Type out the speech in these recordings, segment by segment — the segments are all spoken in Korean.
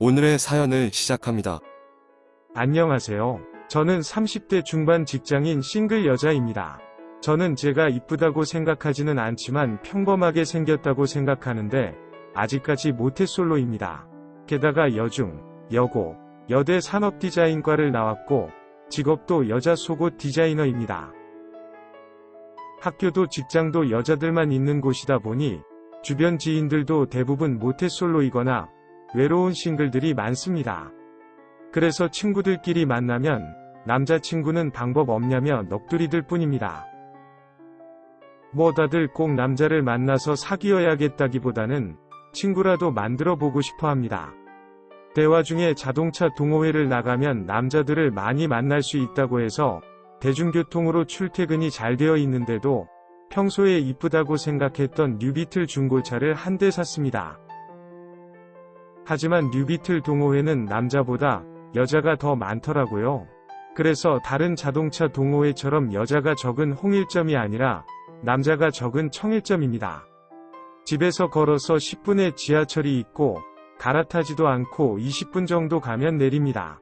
오늘의 사연을 시작합니다. 안녕하세요. 저는 30대 중반 직장인 싱글 여자입니다. 저는 제가 이쁘다고 생각하지는 않지만 평범하게 생겼다고 생각하는데 아직까지 모태솔로입니다. 게다가 여중, 여고, 여대 산업디자인과를 나왔고 직업도 여자 속옷 디자이너입니다. 학교도 직장도 여자들만 있는 곳이다 보니 주변 지인들도 대부분 모태솔로이거나 외로운 싱글들이 많습니다. 그래서 친구들끼리 만나면 남자친구는 방법 없냐며 넋두리들 뿐입니다. 뭐 다들 꼭 남자를 만나서 사귀어야겠다기보다는 친구라도 만들어 보고 싶어 합니다. 대화 중에 자동차 동호회를 나가면 남자들을 많이 만날 수 있다고 해서 대중교통으로 출퇴근이 잘 되어 있는데도 평소에 이쁘다고 생각했던 뉴비틀 중고차를 한 대 샀습니다. 하지만 뉴비틀 동호회는 남자보다 여자가 더 많더라고요. 그래서 다른 자동차 동호회처럼 여자가 적은 홍일점이 아니라 남자가 적은 청일점입니다. 집에서 걸어서 10분의 지하철이 있고 갈아타지도 않고 20분 정도 가면 내립니다.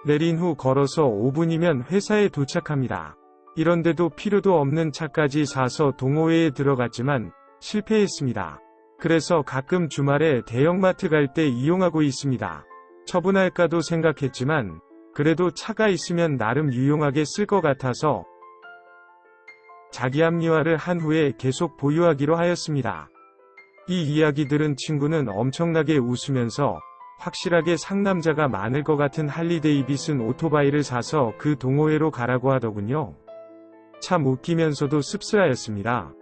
내린 후 걸어서 5분이면 회사에 도착합니다. 이런데도 필요도 없는 차까지 사서 동호회에 들어갔지만 실패했습니다. 그래서 가끔 주말에 대형마트 갈 때 이용하고 있습니다. 처분할까도 생각했지만 그래도 차가 있으면 나름 유용하게 쓸 것 같아서 자기 합리화를 한 후에 계속 보유하기로 하였습니다. 이 이야기 들은 친구는 엄청나게 웃으면서 확실하게 상남자가 많을 것 같은 할리데이비슨 오토바이를 사서 그 동호회로 가라고 하더군요. 참 웃기면서도 씁쓸하였습니다.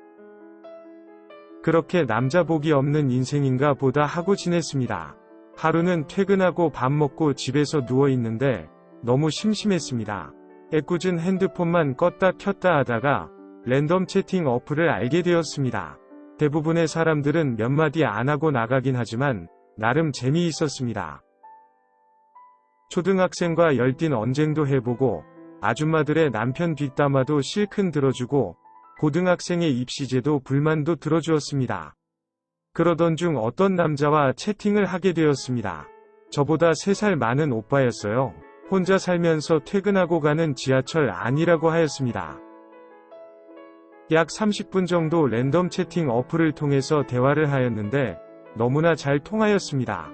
그렇게 남자 복이 없는 인생인가 보다 하고 지냈습니다. 하루는 퇴근하고 밥 먹고 집에서 누워 있는데 너무 심심했습니다. 애꿎은 핸드폰만 껐다 켰다 하다가 랜덤 채팅 어플을 알게 되었습니다. 대부분의 사람들은 몇 마디 안 하고 나가긴 하지만 나름 재미있었습니다. 초등학생과 열띤 언쟁도 해보고 아줌마들의 남편 뒷담화도 실컷 들어주고 고등학생의 입시제도 불만도 들어주었습니다. 그러던 중 어떤 남자와 채팅을 하게 되었습니다. 저보다 3살 많은 오빠였어요. 혼자 살면서 퇴근하고 가는 지하철 안이라고 하였습니다. 약 30분 정도 랜덤 채팅 어플을 통해서 대화를 하였는데 너무나 잘 통하였습니다.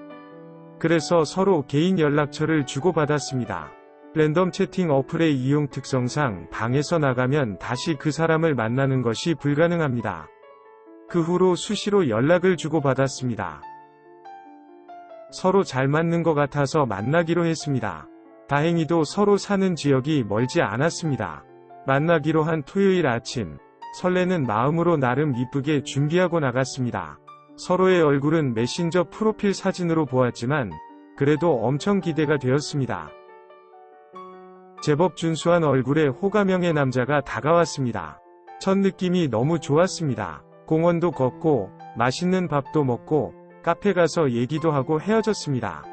그래서 서로 개인 연락처를 주고받았습니다. 랜덤 채팅 어플의 이용 특성상 방에서 나가면 다시 그 사람을 만나는 것이 불가능합니다. 그 후로 수시로 연락을 주고받았습니다. 서로 잘 맞는 것 같아서 만나기로 했습니다. 다행히도 서로 사는 지역이 멀지 않았습니다. 만나기로 한 토요일 아침, 설레는 마음으로 나름 이쁘게 준비하고 나갔습니다. 서로의 얼굴은 메신저 프로필 사진으로 보았지만 그래도 엄청 기대가 되었습니다. 제법 준수한 얼굴의 호감형의 남자가 다가왔습니다. 첫 느낌이 너무 좋았습니다. 공원도 걷고 맛있는 밥도 먹고 카페 가서 얘기도 하고 헤어졌습니다.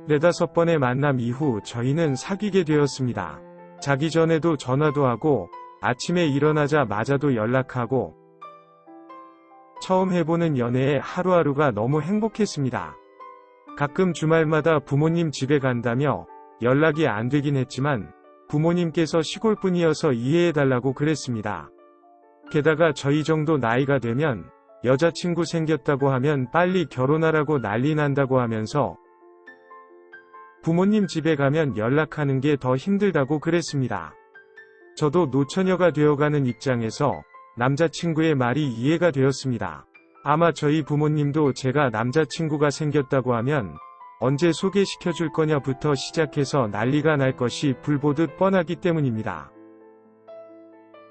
4-5번의 만남 이후 저희는 사귀게 되었습니다. 자기 전에도 전화도 하고 아침에 일어나자마자도 연락하고 처음 해보는 연애에 하루하루가 너무 행복했습니다. 가끔 주말마다 부모님 집에 간다며 연락이 안 되긴 했지만 부모님께서 시골분이어서 이해해달라고 그랬습니다. 게다가 저희 정도 나이가 되면 여자친구 생겼다고 하면 빨리 결혼하라고 난리 난다고 하면서 부모님 집에 가면 연락하는 게 더 힘들다고 그랬습니다. 저도 노처녀가 되어가는 입장에서 남자친구의 말이 이해가 되었습니다. 아마 저희 부모님도 제가 남자친구가 생겼다고 하면 언제 소개시켜줄 거냐부터 시작해서 난리가 날 것이 불보듯 뻔하기 때문입니다.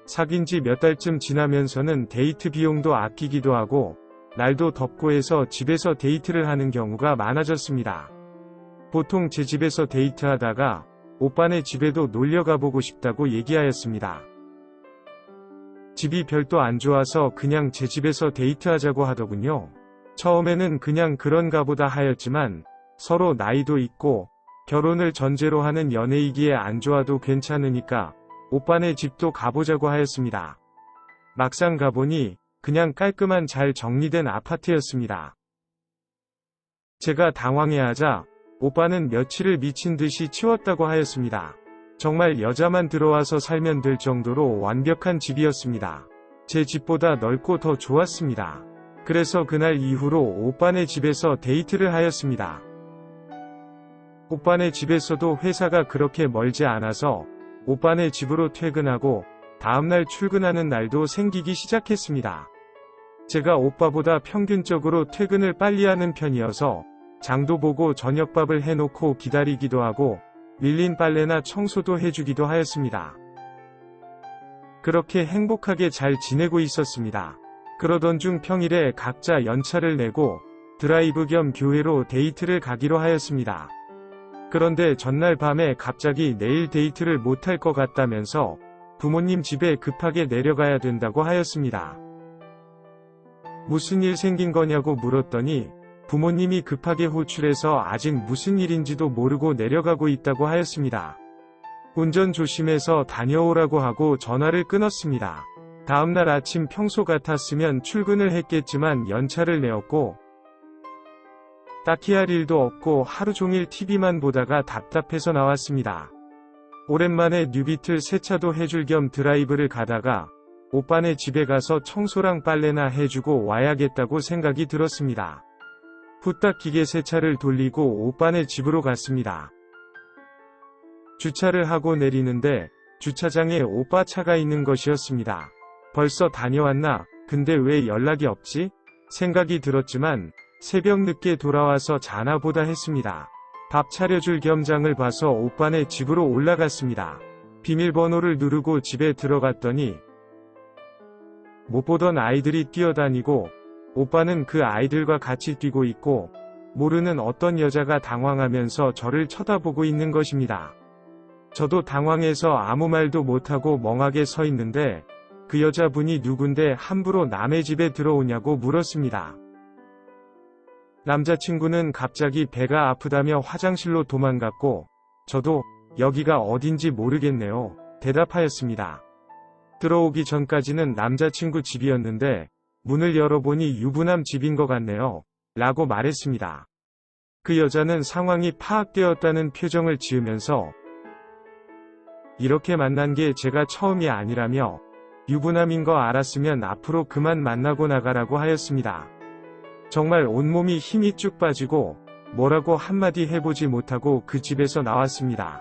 사귄 지 몇 달쯤 지나면서는 데이트 비용도 아끼기도 하고 날도 덥고 해서 집에서 데이트를 하는 경우가 많아졌습니다. 보통 제 집에서 데이트하다가 오빠네 집에도 놀려가보고 싶다고 얘기하였습니다. 집이 별도 안 좋아서 그냥 제 집에서 데이트하자고 하더군요. 처음에는 그냥 그런가 보다 하였지만 서로 나이도 있고 결혼을 전제로 하는 연애이기에 안 좋아도 괜찮으니까 오빠네 집도 가보자고 하였습니다. 막상 가보니 그냥 깔끔한 잘 정리된 아파트였습니다. 제가 당황해하자 오빠는 며칠을 미친 듯이 치웠다고 하였습니다. 정말 여자만 들어와서 살면 될 정도로 완벽한 집이었습니다. 제 집보다 넓고 더 좋았습니다. 그래서 그날 이후로 오빠네 집에서 데이트를 하였습니다. 오빠네 집에서도 회사가 그렇게 멀지 않아서 오빠네 집으로 퇴근하고 다음날 출근하는 날도 생기기 시작했습니다. 제가 오빠보다 평균적으로 퇴근을 빨리 하는 편이어서 장도 보고 저녁밥을 해놓고 기다리기도 하고 밀린 빨래나 청소도 해주기도 하였습니다. 그렇게 행복하게 잘 지내고 있었습니다. 그러던 중 평일에 각자 연차를 내고 드라이브 겸 교회로 데이트를 가기로 하였습니다. 그런데 전날 밤에 갑자기 내일 데이트를 못할 것 같다면서 부모님 집에 급하게 내려가야 된다고 하였습니다. 무슨 일 생긴 거냐고 물었더니 부모님이 급하게 호출해서 아직 무슨 일인지도 모르고 내려가고 있다고 하였습니다. 운전 조심해서 다녀오라고 하고 전화를 끊었습니다. 다음날 아침 평소 같았으면 출근을 했겠지만 연차를 내었고 딱히 할 일도 없고 하루 종일 TV만 보다가 답답해서 나왔습니다. 오랜만에 뉴비틀 세차도 해줄 겸 드라이브를 가다가 오빠네 집에 가서 청소랑 빨래나 해주고 와야겠다고 생각이 들었습니다. 후딱 기계 세차를 돌리고 오빠네 집으로 갔습니다. 주차를 하고 내리는데 주차장에 오빠 차가 있는 것이었습니다. 벌써 다녀왔나? 근데 왜 연락이 없지? 생각이 들었지만 새벽 늦게 돌아와서 자나 보다 했습니다. 밥 차려줄 겸 장을 봐서 오빠네 집으로 올라갔습니다. 비밀번호를 누르고 집에 들어갔더니 못 보던 아이들이 뛰어다니고 오빠는 그 아이들과 같이 뛰고 있고 모르는 어떤 여자가 당황하면서 저를 쳐다보고 있는 것입니다. 저도 당황해서 아무 말도 못하고 멍하게 서 있는데 그 여자분이 누군데 함부로 남의 집에 들어오냐고 물었습니다. 남자친구는 갑자기 배가 아프다며 화장실로 도망갔고 저도 여기가 어딘지 모르겠네요. 대답하였습니다. 들어오기 전까지는 남자친구 집이었는데 문을 열어보니 유부남 집인 것 같네요. 라고 말했습니다. 그 여자는 상황이 파악되었다는 표정을 지으면서 이렇게 만난 게 제가 처음이 아니라며 유부남인 거 알았으면 앞으로 그만 만나고 나가라고 하였습니다. 정말 온몸이 힘이 쭉 빠지고 뭐라고 한마디 해보지 못하고 그 집에서 나왔습니다.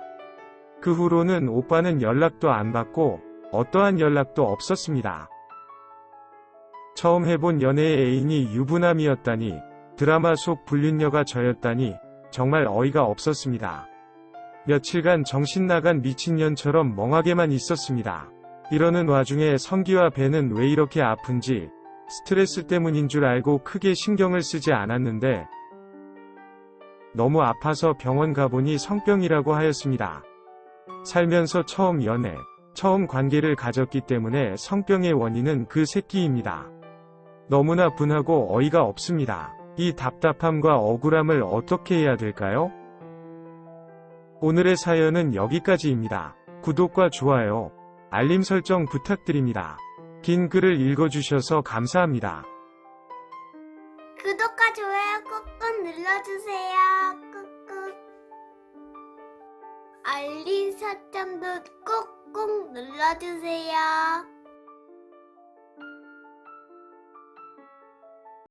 그 후로는 오빠는 연락도 안 받고 어떠한 연락도 없었습니다. 처음 해본 연애의 애인이 유부남이었다니, 드라마 속 불륜녀가 저였다니 정말 어이가 없었습니다. 며칠간 정신 나간 미친년처럼 멍하게만 있었습니다. 이러는 와중에 성기와 배는 왜 이렇게 아픈지 스트레스 때문인 줄 알고 크게 신경을 쓰지 않았는데 너무 아파서 병원 가보니 성병이라고 하였습니다. 살면서 처음 연애, 처음 관계를 가졌기 때문에 성병의 원인은 그 새끼입니다. 너무나 분하고 어이가 없습니다. 이 답답함과 억울함을 어떻게 해야 될까요? 오늘의 사연은 여기까지입니다. 구독과 좋아요, 알림 설정 부탁드립니다. 긴 글을 읽어주셔서 감사합니다. 구독과 좋아요 꾹꾹 눌러주세요. 꾹꾹. 알림 설정도 꾹꾹 눌러주세요.